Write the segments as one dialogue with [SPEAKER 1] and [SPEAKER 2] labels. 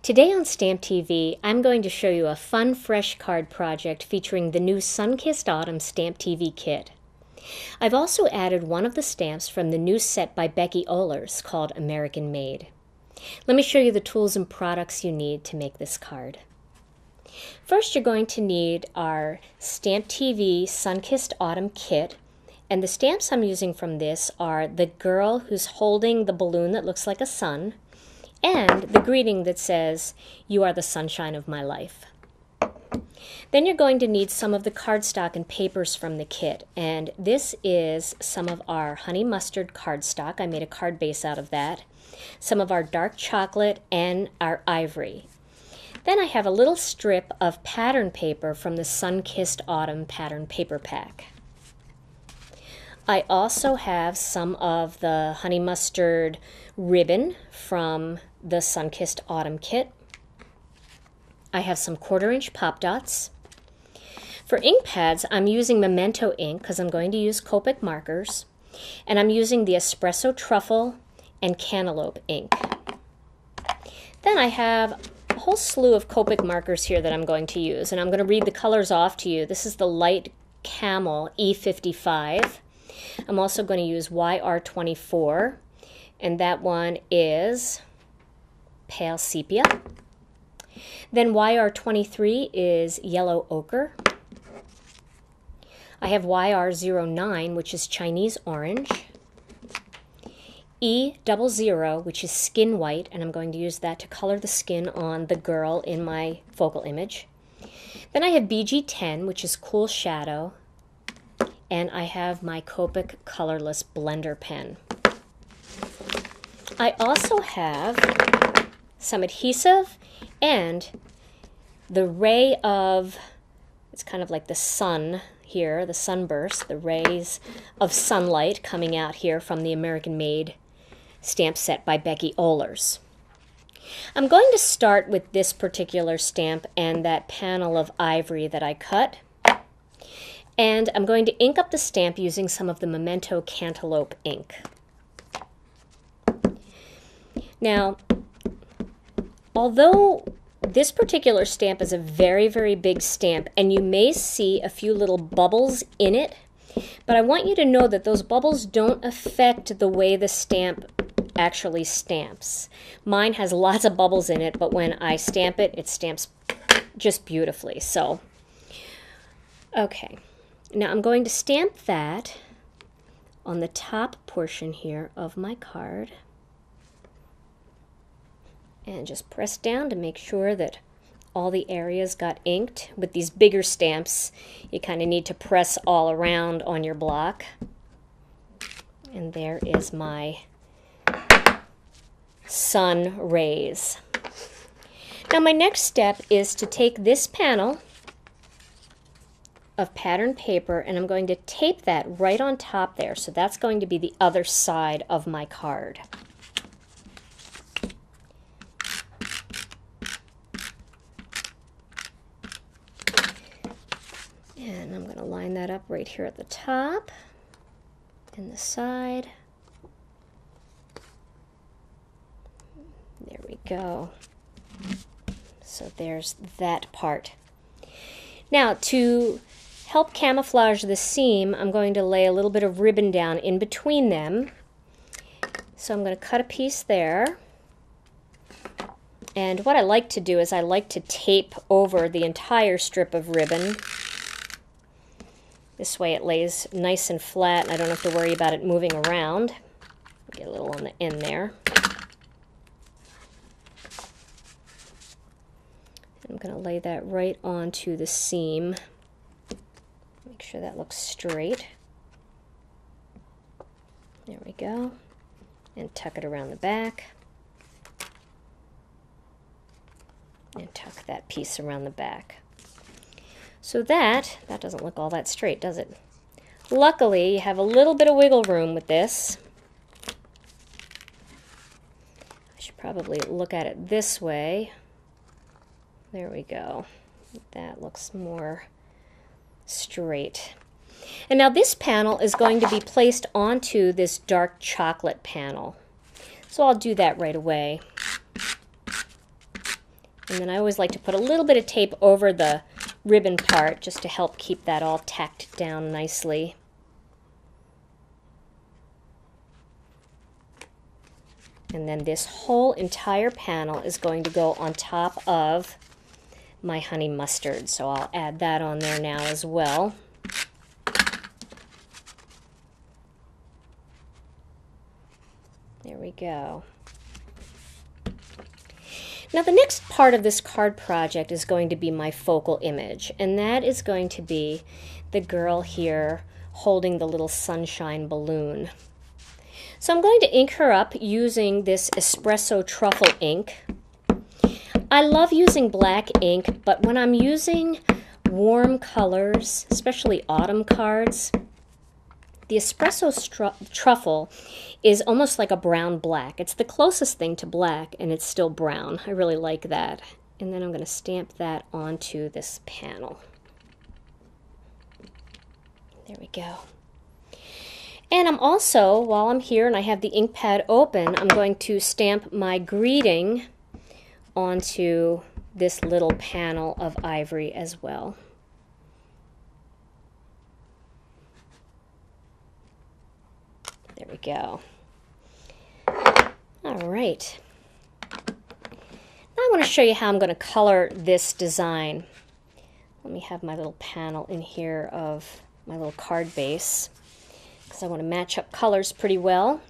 [SPEAKER 1] Today on Stamp TV, I'm going to show you a fun fresh card project featuring the new Sun-Kissed Autumn Stamp TV kit. I've also added one of the stamps from the new set by Becky Ohlers called American Made. Let me show you the tools and products you need to make this card. First, you're going to need our Stamp TV Sun-Kissed Autumn kit, and the stamps I'm using from this are the girl who's holding the balloon that looks like a sun, and the greeting that says, "You are the sunshine of my life." Then you're going to need some of the cardstock and papers from the kit, and this is some of our honey mustard cardstock. I made a card base out of that. Some of our dark chocolate and our ivory. Then I have a little strip of pattern paper from the Sun-Kissed Autumn pattern paper pack. I also have some of the honey mustard ribbon from the Sun-Kissed Autumn kit. I have some 1/4" pop dots. For ink pads, I'm using Memento ink because I'm going to use Copic markers, and I'm using the Espresso Truffle and Cantaloupe ink. Then I have a whole slew of Copic markers here that I'm going to use, and I'm going to read the colors off to you. This is the light camel E55. I'm also going to use YR24, and that one is pale sepia. Then YR23 is yellow ochre. I have YR09, which is Chinese orange. E00, which is skin white, and I'm going to use that to color the skin on the girl in my focal image. Then I have BG10, which is cool shadow, and I have my Copic colorless blender pen. I also have some adhesive and the ray of, it's kind of like the sun here, the sunburst, the rays of sunlight coming out here from the American Made stamp set by Becky Ohlers. I'm going to start with this particular stamp and that panel of ivory that I cut. And I'm going to ink up the stamp using some of the Memento Cantaloupe ink. Now, although this particular stamp is a very, very big stamp, and you may see a few little bubbles in it, but I want you to know that those bubbles don't affect the way the stamp actually stamps. Mine has lots of bubbles in it, but when I stamp it, it stamps just beautifully. So, okay. Now I'm going to stamp that on the top portion here of my card. And just press down to make sure that all the areas got inked. With these bigger stamps, you kind of need to press all around on your block. And there is my sun rays. Now my next step is to take this panel of pattern paper, and I'm going to tape that right on top there. So that's going to be the other side of my card. And I'm going to line that up right here at the top and the side. There we go. So there's that part. Now, to help camouflage the seam, I'm going to lay a little bit of ribbon down in between them. So I'm going to cut a piece there. And what I like to do is I like to tape over the entire strip of ribbon. This way it lays nice and flat, and I don't have to worry about it moving around. Get a little on the end there. I'm going to lay that right onto the seam. Make sure that looks straight. There we go. And tuck it around the back. And tuck that piece around the back. So that doesn't look all that straight, does it? Luckily, you have a little bit of wiggle room with this. I should probably look at it this way. There we go. That looks more straight. And now this panel is going to be placed onto this dark chocolate panel. So I'll do that right away. And then I always like to put a little bit of tape over the ribbon part just to help keep that all tacked down nicely. And then this whole entire panel is going to go on top of my honey mustard. So I'll add that on there now as well. There we go. Now the next part of this card project is going to be my focal image, and that is going to be the girl here holding the little sunshine balloon. So I'm going to ink her up using this espresso truffle ink. I love using black ink, but when I'm using warm colors, especially autumn cards, the espresso truffle is almost like a brown black. It's the closest thing to black, and it's still brown. I really like that. And then I'm going to stamp that onto this panel. There we go. And I'm also, while I'm here and I have the ink pad open, I'm going to stamp my greeting onto this little panel of ivory as well. There we go. All right. Now I want to show you how I'm going to color this design. Let me have my little panel in here of my little card base, because I want to match up colors pretty well.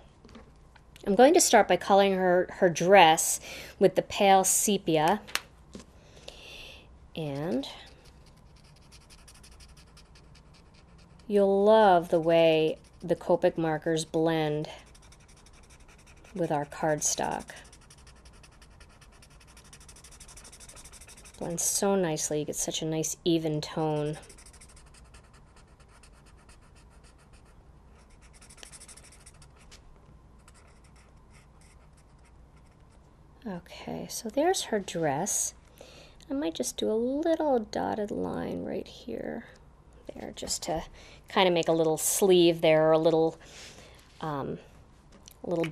[SPEAKER 1] I'm going to start by coloring her dress with the pale sepia. And you'll love the way the Copic markers blend with our cardstock. Blends so nicely, you get such a nice even tone. Okay, so there's her dress. I might just do a little dotted line right here, there, just to kind of make a little sleeve there, or a little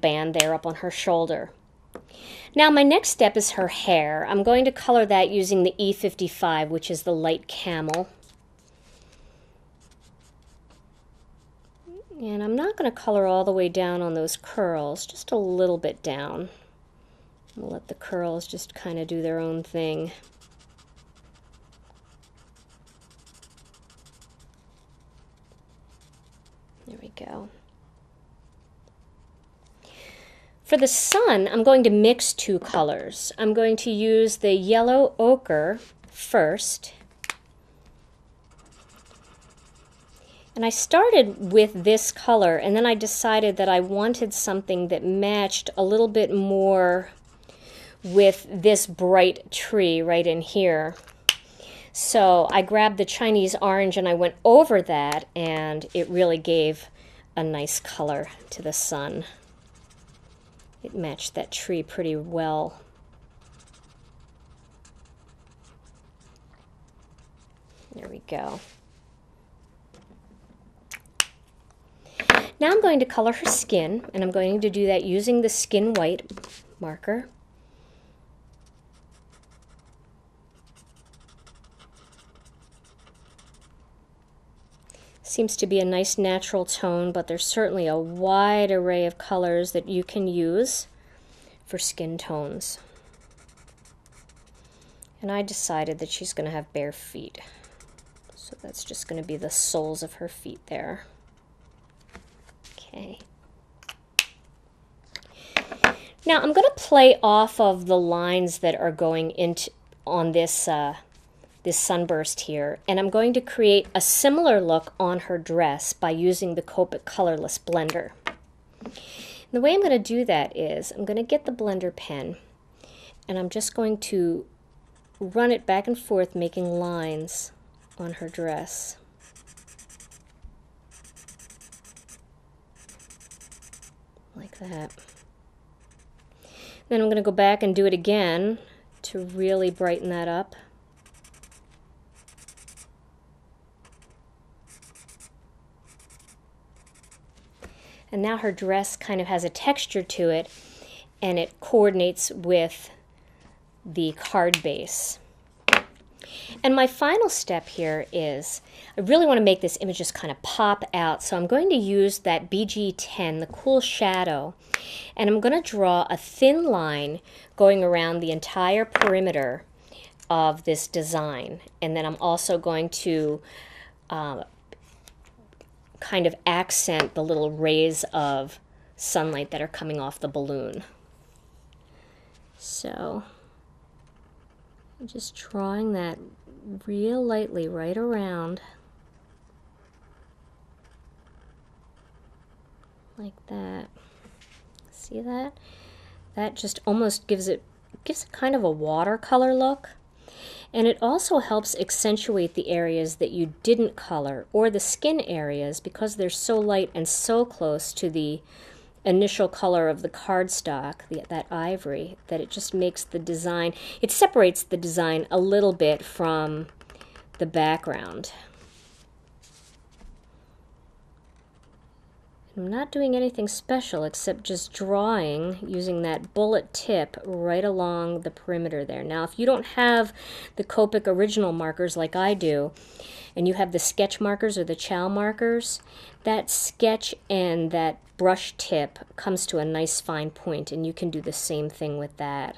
[SPEAKER 1] band there up on her shoulder. Now my next step is her hair. I'm going to color that using the E55, which is the light camel. And I'm not going to color all the way down on those curls, just a little bit down. We'll let the curls just kind of do their own thing. There we go. For the sun, I'm going to mix two colors. I'm going to use the yellow ochre first. And I started with this color, and then I decided that I wanted something that matched a little bit more with this bright tree right in here. So I grabbed the Chinese orange and I went over that, and it really gave a nice color to the sun. It matched that tree pretty well. There we go. Now I'm going to color her skin, and I'm going to do that using the Skin White marker. Seems to be a nice natural tone, but there's certainly a wide array of colors that you can use for skin tones. And I decided that she's going to have bare feet. So that's just going to be the soles of her feet there. Okay. Now I'm going to play off of the lines that are going into on this this sunburst here, and I'm going to create a similar look on her dress by using the Copic colorless blender. And the way I'm going to do that is I'm going to get the blender pen, and I'm just going to run it back and forth, making lines on her dress. Like that. Then I'm going to go back and do it again to really brighten that up. And now her dress kind of has a texture to it, and it coordinates with the card base. And my final step here is, I really want to make this image just kind of pop out, so I'm going to use that BG10, the Cool Shadow, and I'm going to draw a thin line going around the entire perimeter of this design. And then I'm also going to kind of accent the little rays of sunlight that are coming off the balloon. So I'm just drawing that real lightly right around, like that. See that? That just almost gives it kind of a watercolor look. And it also helps accentuate the areas that you didn't color, or the skin areas, because they're so light and so close to the initial color of the cardstock, that ivory, that it just makes the design, it separates the design a little bit from the background. I'm not doing anything special except just drawing using that bullet tip right along the perimeter there. Now, if you don't have the Copic original markers like I do, and you have the sketch markers or the chow markers, that sketch and that brush tip comes to a nice fine point, and you can do the same thing with that.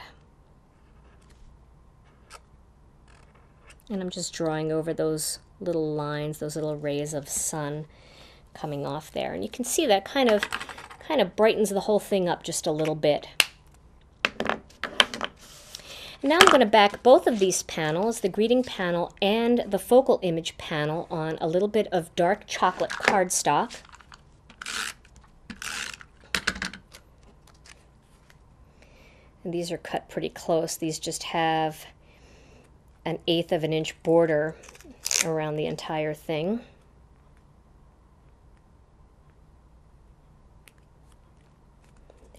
[SPEAKER 1] And I'm just drawing over those little lines, those little rays of sun coming off there, and you can see that kind of brightens the whole thing up just a little bit. And now I'm going to back both of these panels, the greeting panel and the focal image panel, on a little bit of dark chocolate cardstock. And these are cut pretty close. These just have an 1/8 of an inch border around the entire thing.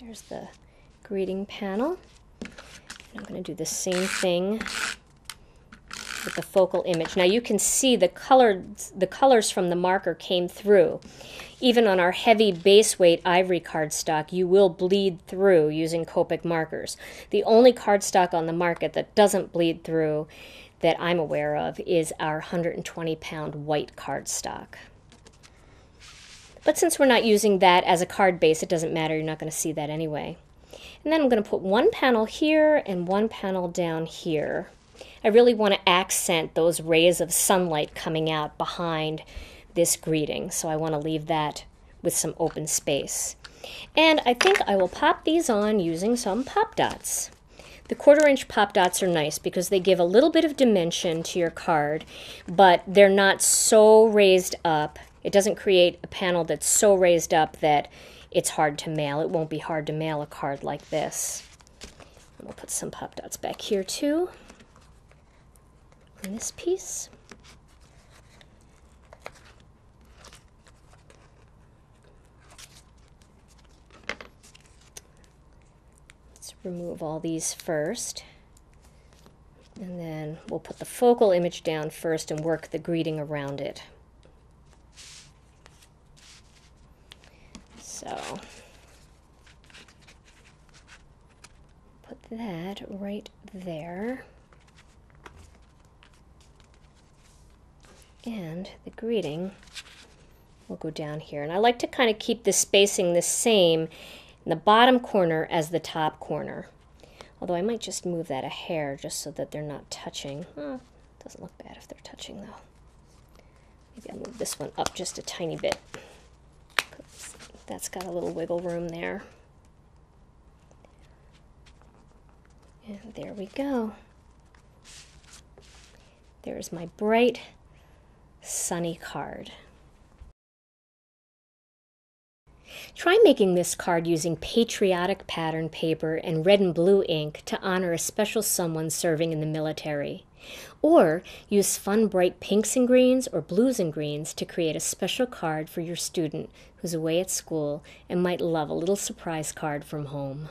[SPEAKER 1] There's the greeting panel. And I'm going to do the same thing with the focal image. Now you can see the colors from the marker came through. Even on our heavy base weight ivory cardstock, you will bleed through using Copic markers. The only cardstock on the market that doesn't bleed through that I'm aware of is our 120-pound white cardstock. But since we're not using that as a card base, it doesn't matter. You're not going to see that anyway. And then I'm going to put one panel here and one panel down here. I really want to accent those rays of sunlight coming out behind this greeting, so I want to leave that with some open space. And I think I will pop these on using some pop dots. The 1/4 inch pop dots are nice because they give a little bit of dimension to your card, but they're not so raised up. It doesn't create a panel that's so raised up that it's hard to mail. It won't be hard to mail a card like this. And we'll put some pop dots back here too on this piece. Let's remove all these first. And then we'll put the focal image down first and work the greeting around it. So put that right there. And the greeting will go down here. And I like to kind of keep the spacing the same in the bottom corner as the top corner. Although I might just move that a hair just so that they're not touching. Doesn't look bad if they're touching though. Maybe I'll move this one up just a tiny bit. That's got a little wiggle room there. And there we go. There's my bright, sunny card. Try making this card using patriotic pattern paper and red and blue ink to honor a special someone serving in the military. Or use fun bright pinks and greens or blues and greens to create a special card for your student who's away at school and might love a little surprise card from home.